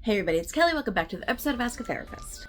Hey everybody, it's Kelly. Welcome back to the episode of Ask a Therapist.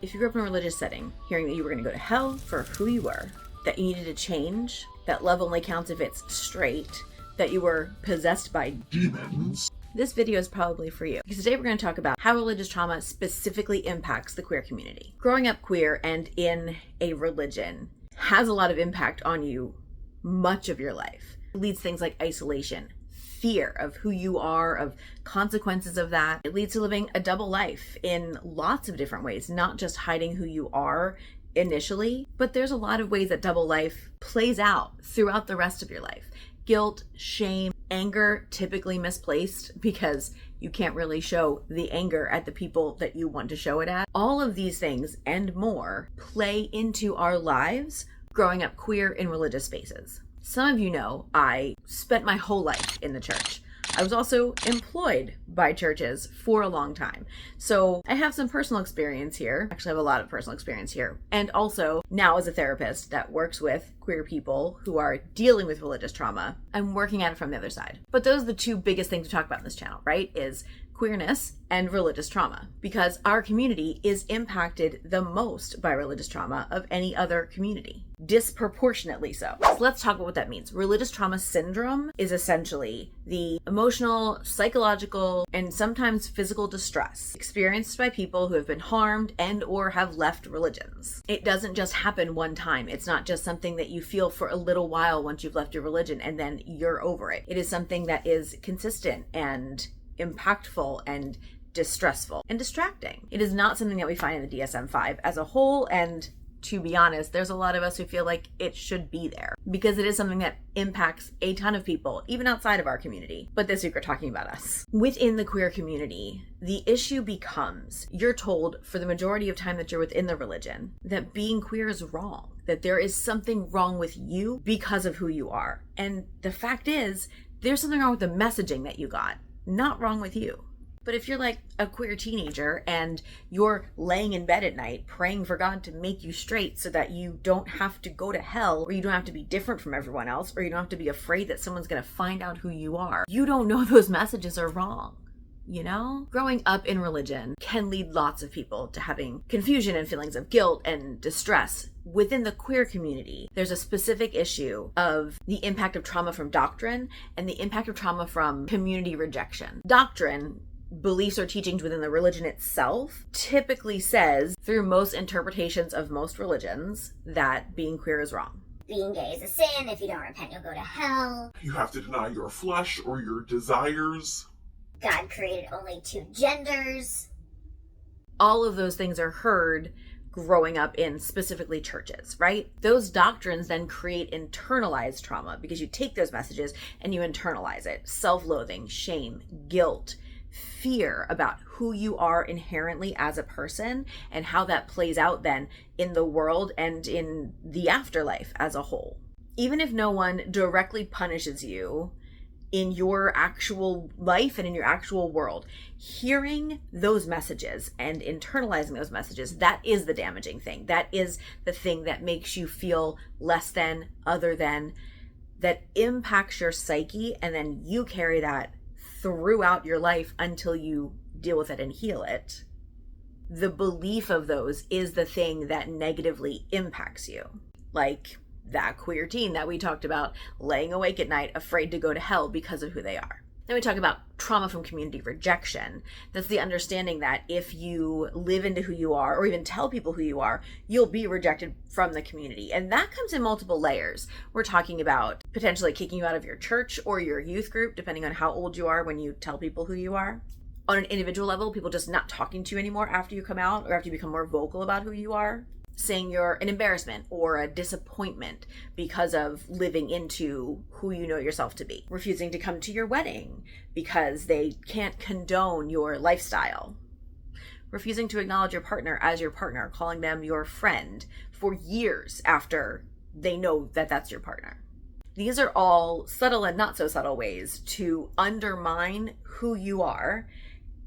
If you grew up in a religious setting, hearing that you were going to go to hell for who you were, that you needed to change, that love only counts if it's straight, that you were possessed by demons, this video is probably for you. Because today we're going to talk about how religious trauma specifically impacts the queer community. Growing up queer and in a religion has a lot of impact on you much of your life. It leads to things like isolation, fear of who you are, of consequences of that. It leads to living a double life in lots of different ways, not just hiding who you are initially, but there's a lot of ways that double life plays out throughout the rest of your life. Guilt, shame, anger, typically misplaced because you can't really show the anger at the people that you want to show it at. All of these things and more play into our lives growing up queer in religious spaces. Some of you know I spent my whole life in the church. I was also employed by churches for a long time. So I have some personal experience here. Actually, I have a lot of personal experience here. And also now as a therapist that works with queer people who are dealing with religious trauma, I'm working at it from the other side. But those are the two biggest things to talk about in this channel, right? Is queerness and religious trauma, because our community is impacted the most by religious trauma of any other community, disproportionately so. So let's talk about what that means. Religious trauma syndrome is essentially the emotional, psychological, and sometimes physical distress experienced by people who have been harmed and or have left religions. It doesn't just happen one time. It's not just something that you feel for a little while once you've left your religion and then you're over it. It is something that is consistent and impactful and distressful and distracting. It is not something that we find in the DSM-5 as a whole, and to be honest, there's a lot of us who feel like it should be there because it is something that impacts a ton of people, even outside of our community. But this week we're talking about us. Within the queer community, the issue becomes you're told for the majority of time that you're within the religion that being queer is wrong, that there is something wrong with you because of who you are. And the fact is, there's something wrong with the messaging that you got, not wrong with you. But if you're like a queer teenager and you're laying in bed at night praying for God to make you straight so that you don't have to go to hell, or you don't have to be different from everyone else, or you don't have to be afraid that someone's going to find out who you are, you don't know those messages are wrong. You know, growing up in religion can lead lots of people to having confusion and feelings of guilt and distress. Within the queer community, there's a specific issue of the impact of trauma from doctrine and the impact of trauma from community rejection. Doctrine, beliefs or teachings within the religion itself, typically says, through most interpretations of most religions, that being queer is wrong. Being gay is a sin. If you don't repent, you'll go to hell. You have to deny your flesh or your desires. God created only two genders. All of those things are heard growing up in specifically churches, right? Those doctrines then create internalized trauma because you take those messages and you internalize it. Self-loathing, shame, guilt, fear about who you are inherently as a person and how that plays out then in the world and in the afterlife as a whole. Even if no one directly punishes you in your actual life and in your actual world, hearing those messages and internalizing those messages, that is the damaging thing. That is the thing that makes you feel less than, other than, that impacts your psyche, and then you carry that throughout your life until you deal with it and heal it. The belief of those is the thing that negatively impacts you. Like that queer teen that we talked about, laying awake at night, afraid to go to hell because of who they are. Then we talk about trauma from community rejection. That's the understanding that if you live into who you are, or even tell people who you are, you'll be rejected from the community. And that comes in multiple layers. We're talking about potentially kicking you out of your church or your youth group, depending on how old you are when you tell people who you are. On an individual level, people just not talking to you anymore after you come out or after you become more vocal about who you are. Saying you're an embarrassment or a disappointment because of living into who you know yourself to be. Refusing to come to your wedding because they can't condone your lifestyle. Refusing to acknowledge your partner as your partner, calling them your friend for years after they know that that's your partner. These are all subtle and not so subtle ways to undermine who you are,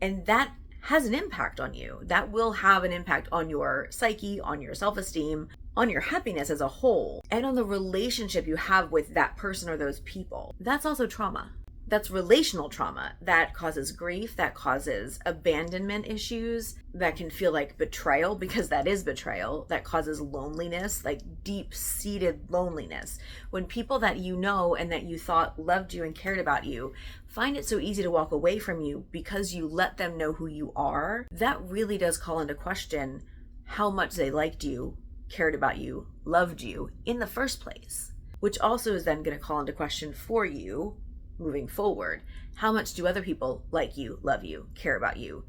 and that has an impact on you. That will have an impact on your psyche, on your self-esteem, on your happiness as a whole, and on the relationship you have with that person or those people. That's also trauma. That's relational trauma. That causes grief, that causes abandonment issues, that can feel like betrayal, because that is betrayal, that causes loneliness, like deep-seated loneliness. When people that you know and that you thought loved you and cared about you find it so easy to walk away from you because you let them know who you are, that really does call into question how much they liked you, cared about you, loved you in the first place. Which also is then going to call into question for you moving forward. How much do other people like you, love you, care about you,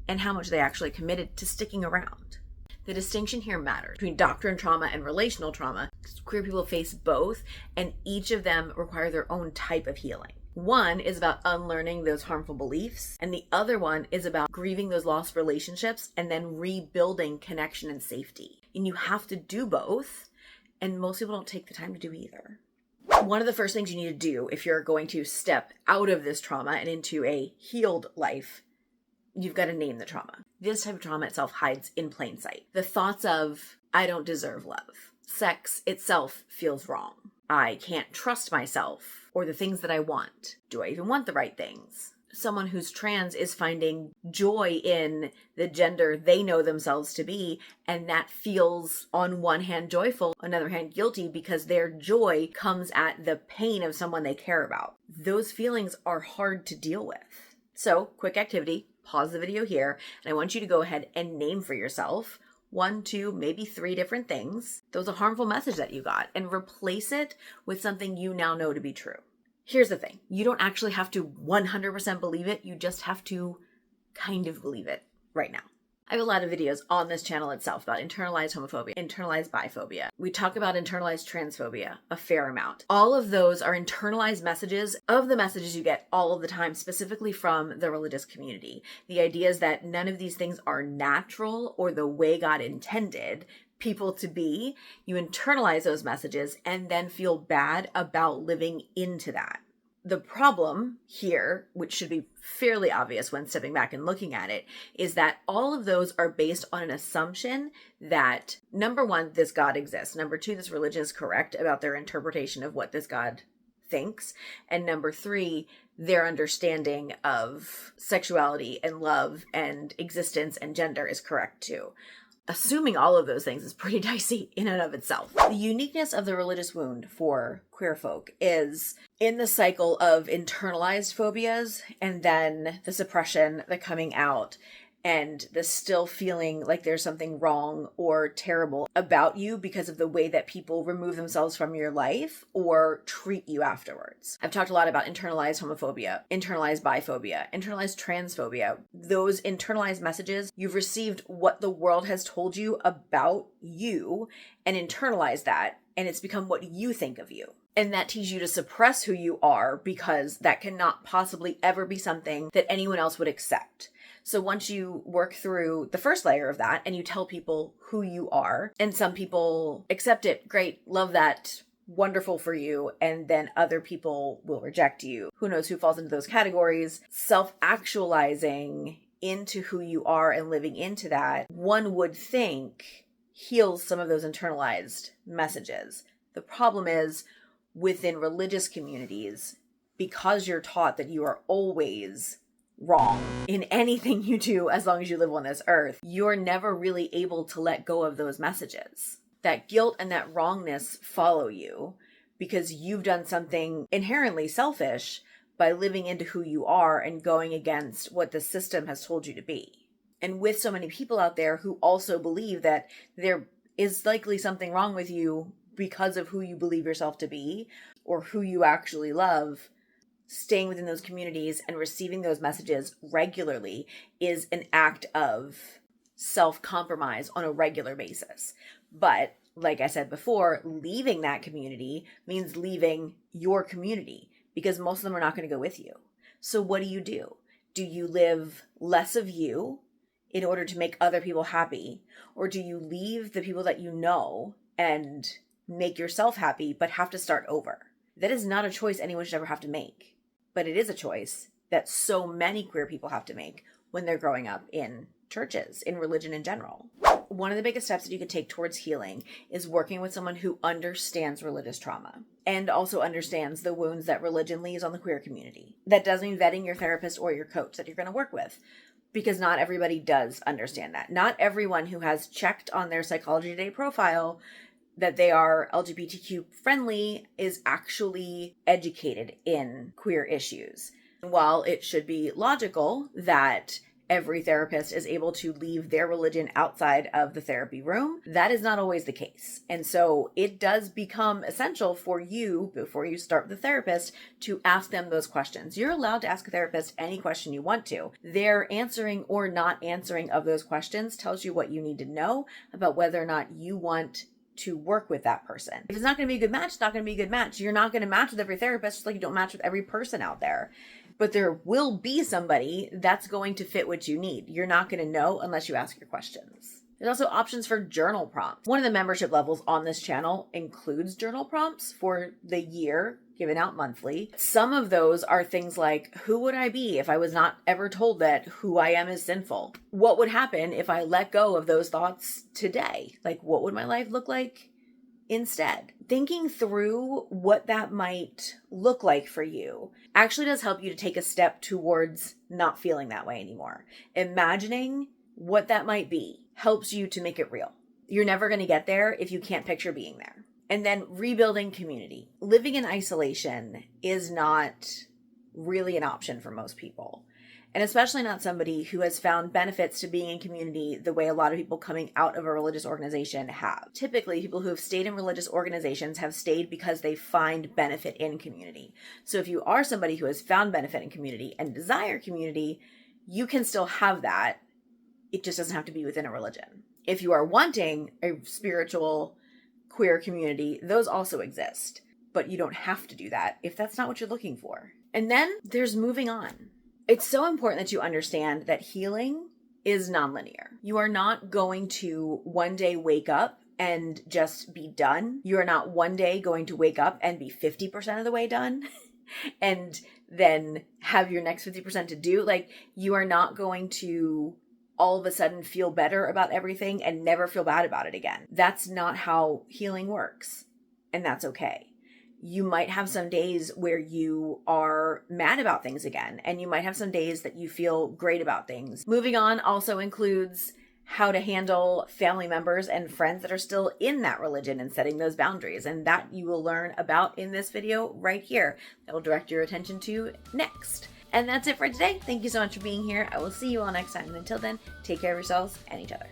and how much they actually committed to sticking around? The distinction here matters between doctrine trauma and relational trauma. Queer people face both, and each of them require their own type of healing. One is about unlearning those harmful beliefs, and the other one is about grieving those lost relationships and then rebuilding connection and safety. And you have to do both, and most people don't take the time to do either. One of the first things you need to do if you're going to step out of this trauma and into a healed life, you've got to name the trauma. This type of trauma itself hides in plain sight. The thoughts of, I don't deserve love. Sex itself feels wrong. I can't trust myself or the things that I want. Do I even want the right things? Someone who's trans is finding joy in the gender they know themselves to be, and that feels on one hand joyful, on the other hand guilty, because their joy comes at the pain of someone they care about. Those feelings are hard to deal with. So, quick activity, pause the video here, and I want you to go ahead and name for yourself 1, 2, maybe 3 different things. Those are harmful message that you got, and replace it with something you now know to be true. Here's the thing. You don't actually have to 100% believe it. You just have to kind of believe it right now. I have a lot of videos on this channel itself about internalized homophobia, internalized biphobia. We talk about internalized transphobia a fair amount. All of those are internalized messages of the messages you get all of the time, specifically from the religious community. The idea is that none of these things are natural or the way God intended people to be. You internalize those messages and then feel bad about living into that. The problem here, which should be fairly obvious when stepping back and looking at it, is that all of those are based on an assumption that, number one, this God exists. Number two, this religion is correct about their interpretation of what this God thinks. And number three, their understanding of sexuality and love and existence and gender is correct too. Assuming all of those things is pretty dicey in and of itself. The uniqueness of the religious wound for queer folk is in the cycle of internalized phobias and then the suppression, the coming out, and the still feeling like there's something wrong or terrible about you because of the way that people remove themselves from your life or treat you afterwards. I've talked a lot about internalized homophobia, internalized biphobia, internalized transphobia. Those internalized messages, you've received what the world has told you about you and internalized that, and it's become what you think of you. And that teaches you to suppress who you are because that cannot possibly ever be something that anyone else would accept. So once you work through the first layer of that and you tell people who you are, and some people accept it, great, love that, wonderful for you, and then other people will reject you. Who knows who falls into those categories? Self-actualizing into who you are and living into that, one would think heals some of those internalized messages. The problem is within religious communities, because you're taught that you are always wrong in anything you do as long as you live on this earth, you're never really able to let go of those messages. That guilt and that wrongness follow you because you've done something inherently selfish by living into who you are and going against what the system has told you to be. And with so many people out there who also believe that there is likely something wrong with you because of who you believe yourself to be or who you actually love, staying within those communities and receiving those messages regularly is an act of self-compromise on a regular basis. But like I said before, leaving that community means leaving your community because most of them are not going to go with you. So what do? Do you live less of you in order to make other people happy? Or do you leave the people that you know and make yourself happy but have to start over? That is not a choice anyone should ever have to make. But it is a choice that so many queer people have to make when they're growing up in churches, in religion in general. One of the biggest steps that you could take towards healing is working with someone who understands religious trauma and also understands the wounds that religion leaves on the queer community. That doesn't mean vetting your therapist or your coach that you're going to work with, because not everybody does understand that. Not everyone who has checked on their Psychology Today profile that they are LGBTQ friendly is actually educated in queer issues. While it should be logical that every therapist is able to leave their religion outside of the therapy room, that is not always the case. And so it does become essential for you, before you start with the therapist, to ask them those questions. You're allowed to ask a therapist any question you want to. Their answering or not answering of those questions tells you what you need to know about whether or not you want to work with that person. If it's not going to be a good match, it's not going to be a good match. You're not going to match with every therapist, just like you don't match with every person out there. But there will be somebody that's going to fit what you need. You're not going to know unless you ask your questions. There's also options for journal prompts. One of the membership levels on this channel includes journal prompts for the year, given out monthly. Some of those are things like, who would I be if I was not ever told that who I am is sinful? What would happen if I let go of those thoughts today? Like, what would my life look like instead? Thinking through what that might look like for you actually does help you to take a step towards not feeling that way anymore. Imagining what that might be helps you to make it real. You're never going to get there if you can't picture being there. And then rebuilding community. Living in isolation is not really an option for most people. And especially not somebody who has found benefits to being in community the way a lot of people coming out of a religious organization have. Typically, people who have stayed in religious organizations have stayed because they find benefit in community. So if you are somebody who has found benefit in community and desire community, you can still have that. It just doesn't have to be within a religion. If you are wanting a spiritual, queer community, those also exist. But you don't have to do that if that's not what you're looking for. And then there's moving on. It's so important that you understand that healing is nonlinear. You are not going to one day wake up and just be done. You are not one day going to wake up and be 50% of the way done and then have your next 50% to do. Like, you are not going to all of a sudden feel better about everything and never feel bad about it again. That's not how healing works. And that's okay. You might have some days where you are mad about things again, and you might have some days that you feel great about things. Moving on also includes how to handle family members and friends that are still in that religion and setting those boundaries. And that you will learn about in this video right here. That will direct your attention to next. And that's it for today. Thank you so much for being here. I will see you all next time. And until then, take care of yourselves and each other.